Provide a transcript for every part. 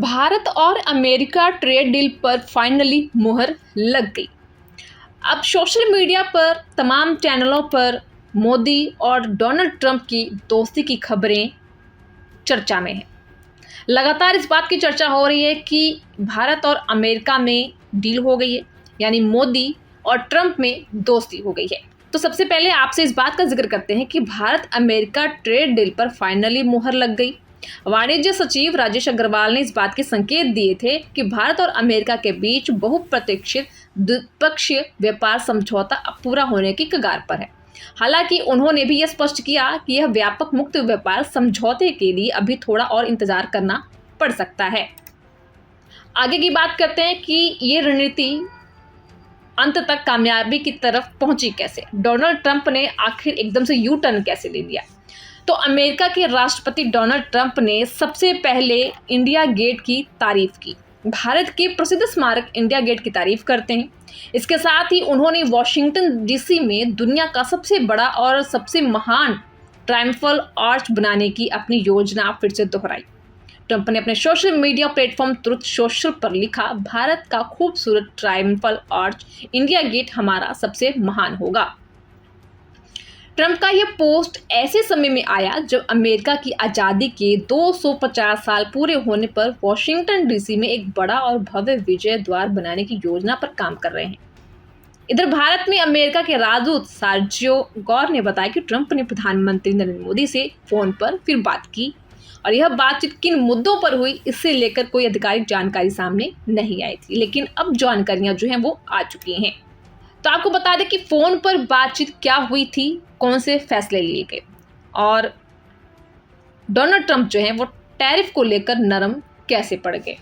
भारत और America trade deal पर finally मुहर लग गई। अब सोशल मीडिया पर तमाम चैनलों पर मोदी और डोनाल्ड ट्रंप की दोस्ती की खबरें चर्चा में हैं। लगातार इस बात की चर्चा हो रही है कि भारत और अमेरिका में डील हो गई है, यानी मोदी और ट्रंप में दोस्ती हो गई है। तो सबसे पहले आपसे इस बात का जिक्र करते हैं कि भारत अमेरिका ट्रेड डील पर फाइनली मुहर लग गई। वाणिज्य सचिव राजेश अग्रवाल ने इस बात के संकेत दिए थे कि भारत और अमेरिका के बीच बहुप्रतीक्षित द्विपक्षीय व्यापार समझौता अब पूरा होने की कगार पर है। हालांकि उन्होंने भी यह स्पष्ट किया कि यह व्यापक मुक्त व्यापार समझौते के लिए अभी थोड़ा और इंतजार करना पड़ सकता है। आगे की बात करते हैं कि ये रणनीति अंत तक कामयाबी की तरफ पहुंची कैसे। डोनाल्ड ट्रंप ने आखिर एकदम से यू टर्न कैसे ले लिया। तो अमेरिका के राष्ट्रपति डोनाल्ड ट्रंप ने सबसे पहले इंडिया गेट की तारीफ की। भारत के प्रसिद्ध स्मारक इंडिया गेट की तारीफ करते हैं। इसके साथ ही उन्होंने वॉशिंगटन डीसी में दुनिया का सबसे बड़ा और सबसे महान ट्रायम्फल आर्च बनाने की अपनी योजना फिर से दोहराई। ट्रंप ने अपने social media platform truth social पर लिखा, भारत का खूबसूरत ट्रायम्फल आर्च इंडिया गेट हमारा सबसे महान होगा। ट्रंप का यह पोस्ट ऐसे समय में आया जब अमेरिका की आज़ादी के 250 साल पूरे होने पर वॉशिंगटन डीसी में एक बड़ा और भव्य विजय द्वार बनाने की योजना पर काम कर रहे हैं। इधर भारत में अमेरिका के राजदूत सर्जियो गौर ने बताया कि ट्रंप ने प्रधानमंत्री नरेंद्र मोदी से फोन पर फिर बात की और यह बातचीत किन मुद्दों पर हुई इससे लेकर कोई आधिकारिक जानकारी सामने नहीं आई थी, लेकिन अब जानकारियां जो हैं वो आ चुकी हैं। तो आपको बता दें कि फ़ोन पर बातचीत क्या हुई थी, कौन से फैसले लिए गए और डोनाल्ड ट्रंप जो हैं वो टैरिफ को लेकर नरम कैसे पड़ गए।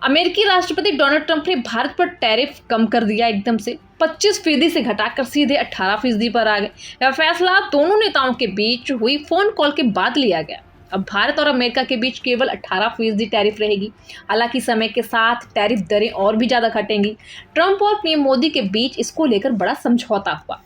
अमेरिकी राष्ट्रपति डोनाल्ड ट्रंप ने भारत पर टैरिफ कम कर दिया, एकदम से 25% से घटाकर सीधे 18% पर आ गए। यह फैसला दोनों नेताओं के बीच हुई फ़ोन कॉल के बाद लिया गया। अब भारत और अमेरिका के बीच केवल 18% टैरिफ रहेगी। हालांकि समय के साथ टैरिफ दरें और भी ज़्यादा घटेंगी। ट्रंप और पीएम मोदी के बीच इसको लेकर बड़ा समझौता हुआ।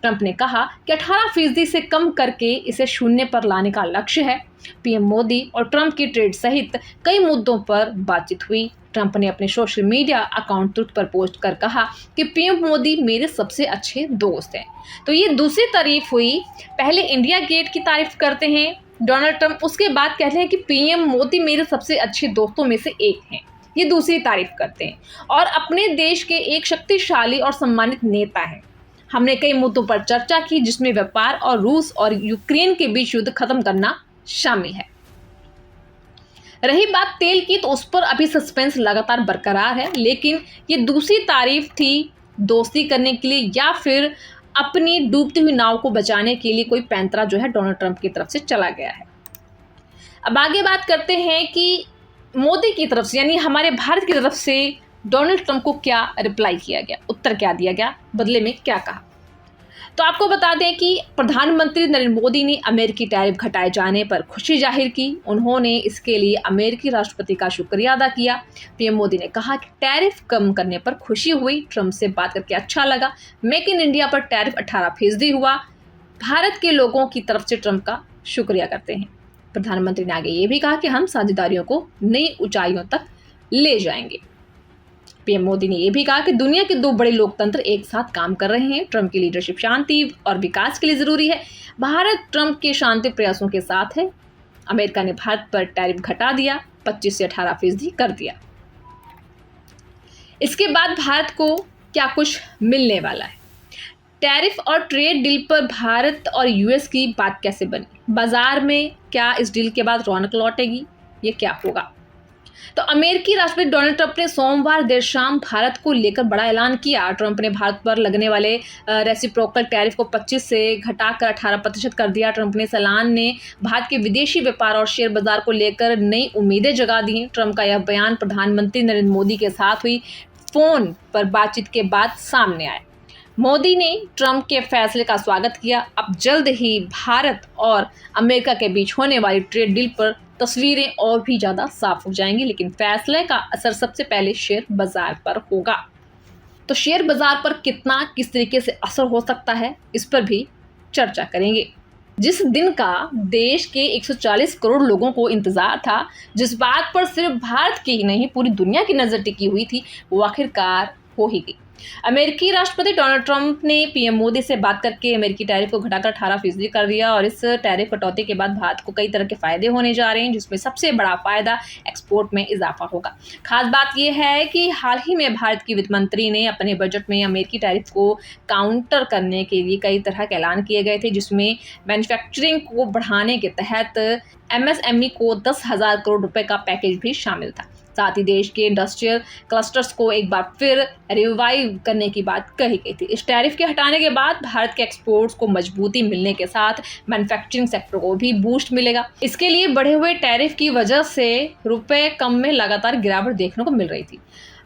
ट्रंप ने कहा कि 18% से कम करके इसे शून्य पर लाने का लक्ष्य है। पीएम मोदी और ट्रंप की ट्रेड सहित कई मुद्दों पर बातचीत हुई। ट्रंप ने अपने सोशल मीडिया अकाउंट ट्रुथ पर पोस्ट कर कहा कि पीएम मोदी मेरे सबसे अच्छे दोस्त हैं। तो ये दूसरी तारीफ हुई। पहले इंडिया गेट की तारीफ करते हैं डोनाल्ड ट्रंप, उसके बाद कहते हैं कि पीएम मोदी मेरे सबसे अच्छे दोस्तों में से एक हैं। ये दूसरी तारीफ करते हैं और अपने देश के एक शक्तिशाली और सम्मानित नेता हैं। हमने कई मुद्दों पर चर्चा की जिसमें व्यापार और रूस और यूक्रेन के बीच युद्ध खत्म करना शामिल है। रही बात तेल की, तो उस पर अभी सस्पेंस लगातार बरकरार है, लेकिन ये दूसरी तारीफ थी दोस्ती करने के लिए या फिर अपनी डूबती हुई नाव को बचाने के लिए कोई पैंतरा जो है डोनाल्ड ट्रंप की तरफ से चला गया है। अब आगे बात करते हैं कि मोदी की तरफ से यानी हमारे भारत की तरफ से डोनाल्ड ट्रंप को क्या रिप्लाई किया गया, उत्तर क्या दिया गया, बदले में क्या कहा। तो आपको बता दें कि प्रधानमंत्री नरेंद्र मोदी ने अमेरिकी टैरिफ घटाए जाने पर खुशी जाहिर की। उन्होंने इसके लिए अमेरिकी राष्ट्रपति का शुक्रिया अदा किया। पीएम मोदी ने कहा कि टैरिफ कम करने पर खुशी हुई, ट्रंप से बात करके अच्छा लगा। मेक इन इंडिया पर टैरिफ 18% हुआ। भारत के लोगों की तरफ से ट्रंप का शुक्रिया करते हैं। प्रधानमंत्री ने आगे ये भी कहा कि हम साझेदारियों को नई ऊंचाइयों तक ले जाएंगे। पीएम मोदी ने यह भी कहा कि दुनिया के दो बड़े लोकतंत्र एक साथ काम कर रहे हैं। ट्रंप की लीडरशिप शांति और विकास के लिए जरूरी है। भारत ट्रंप के शांति प्रयासों के साथ है। अमेरिका ने भारत पर टैरिफ घटा दिया, 25 से 18% कर दिया। इसके बाद भारत को क्या कुछ मिलने वाला है। टैरिफ और ट्रेड डील पर भारत और यूएस की बात कैसे बनी, बाजार में क्या इस डील के बाद रौनक लौटेगी, ये क्या होगा। तो अमेरिकी राष्ट्रपति डोनाल्ड ट्रंप ने सोमवार देर शाम भारत को लेकर बड़ा ऐलान किया। ट्रंप ने भारत पर लगने वाले रेसिप्रोकल टैरिफ को 25 से घटाकर 18% कर दिया। ट्रंप ने इस ऐलान ने भारत के विदेशी व्यापार और शेयर बाजार को लेकर नई उम्मीदें जगा दी। ट्रंप का यह बयान प्रधानमंत्री नरेंद्र मोदी के साथ हुई फोन पर बातचीत के बाद सामने आया। मोदी ने ट्रंप के फैसले का स्वागत किया। अब जल्द ही भारत और अमेरिका के बीच होने वाली ट्रेड डील पर तस्वीरें और भी ज़्यादा साफ हो जाएंगी, लेकिन फैसले का असर सबसे पहले शेयर बाजार पर होगा। तो शेयर बाजार पर कितना किस तरीके से असर हो सकता है, इस पर भी चर्चा करेंगे। जिस दिन का देश के 140 करोड़ लोगों को इंतजार था, जिस बात पर सिर्फ भारत की ही नहीं पूरी दुनिया की नजर टिकी हुई थी, वो आखिरकार हो ही गई। अमेरिकी राष्ट्रपति डोनाल्ड ट्रंप ने पीएम मोदी से बात करके अमेरिकी टैरिफ को घटाकर 18% कर दिया और इस टैरिफ कटौती के बाद भारत को कई तरह के फायदे होने जा रहे हैं, जिसमें सबसे बड़ा फायदा एक्सपोर्ट में इजाफा होगा। खास बात यह है कि हाल ही में भारत की वित्त मंत्री ने अपने बजट में अमेरिकी टैरिफ को काउंटर करने के लिए कई तरह के ऐलान किए गए थे, जिसमें मैन्युफैक्चरिंग को बढ़ाने के तहत एमएसएमई को 10,000 करोड़ रुपए का पैकेज भी शामिल था। साथ ही देश के इंडस्ट्रियल क्लस्टर्स को एक बार फिर रिवाइव करने की बात कही गई थी। इस टैरिफ के हटाने के बाद भारत के एक्सपोर्ट्स को मजबूती मिलने के साथ मैन्युफैक्चरिंग सेक्टर को भी बूस्ट मिलेगा। इसके लिए बढ़े हुए टैरिफ की वजह से रुपए कम में लगातार गिरावट देखने को मिल रही थी।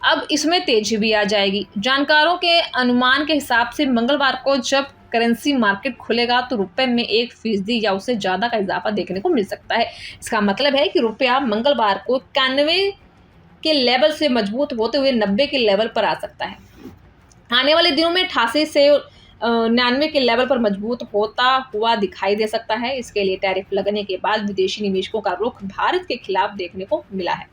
अब इसमें तेजी भी आ जाएगी। जानकारों के अनुमान के हिसाब से मंगलवार को जब करेंसी मार्केट खुलेगा तो रुपए में 1% या उससे ज्यादा का इजाफा देखने को मिल सकता है। इसका मतलब है कि रुपया मंगलवार को 91 के लेवल से मजबूत होते हुए 90 के लेवल पर आ सकता है। आने वाले दिनों में 88 से 99 के लेवल पर मजबूत होता हुआ दिखाई दे सकता है। इसके लिए टैरिफ लगने के बाद विदेशी निवेशकों का रुख भारत के खिलाफ देखने को मिला है।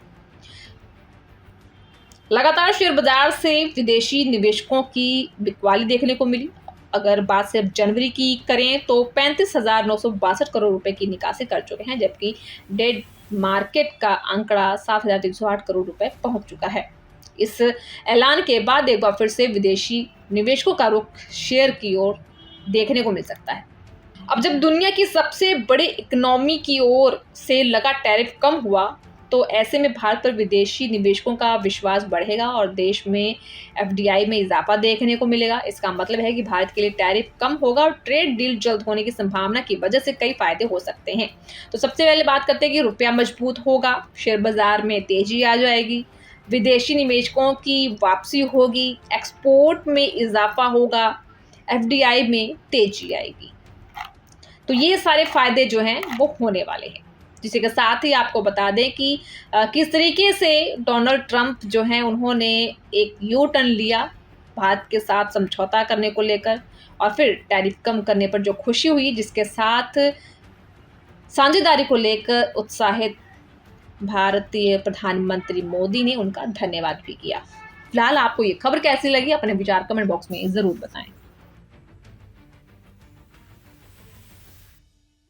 लगातार शेयर बाजार से विदेशी निवेशकों की बिकवाली देखने को मिली। अगर बात सिर्फ जनवरी की करें तो 35,962 करोड़ रुपए की निकासी कर चुके हैं, जबकि डेड मार्केट का आंकड़ा 7,308 करोड़ रुपए पहुंच चुका है। इस ऐलान के बाद एक बार फिर से विदेशी निवेशकों का रुख शेयर की ओर देखने को मिल सकता है। अब जब दुनिया की सबसे बड़ी इकोनॉमी की ओर से लगा टैरिफ कम हुआ तो ऐसे में भारत पर विदेशी निवेशकों का विश्वास बढ़ेगा और देश में एफडीआई में इजाफा देखने को मिलेगा। इसका मतलब है कि भारत के लिए टैरिफ कम होगा और ट्रेड डील जल्द होने की संभावना की वजह से कई फायदे हो सकते हैं। तो सबसे पहले बात करते हैं कि रुपया मजबूत होगा, शेयर बाजार में तेजी आ जाएगी, विदेशी निवेशकों की वापसी होगी, एक्सपोर्ट में इजाफा होगा, एफडीआई में तेजी आएगी। तो ये सारे फायदे जो हैं वो होने वाले हैं। जिसके के साथ ही आपको बता दें कि किस तरीके से डोनाल्ड ट्रंप जो हैं उन्होंने एक यू टर्न लिया भारत के साथ समझौता करने को लेकर और फिर टैरिफ कम करने पर जो खुशी हुई, जिसके साथ साझेदारी को लेकर उत्साहित भारतीय प्रधानमंत्री मोदी ने उनका धन्यवाद भी किया। फिलहाल आपको ये खबर कैसी लगी अपने विचार कमेंट बॉक्स में ज़रूर बताएं।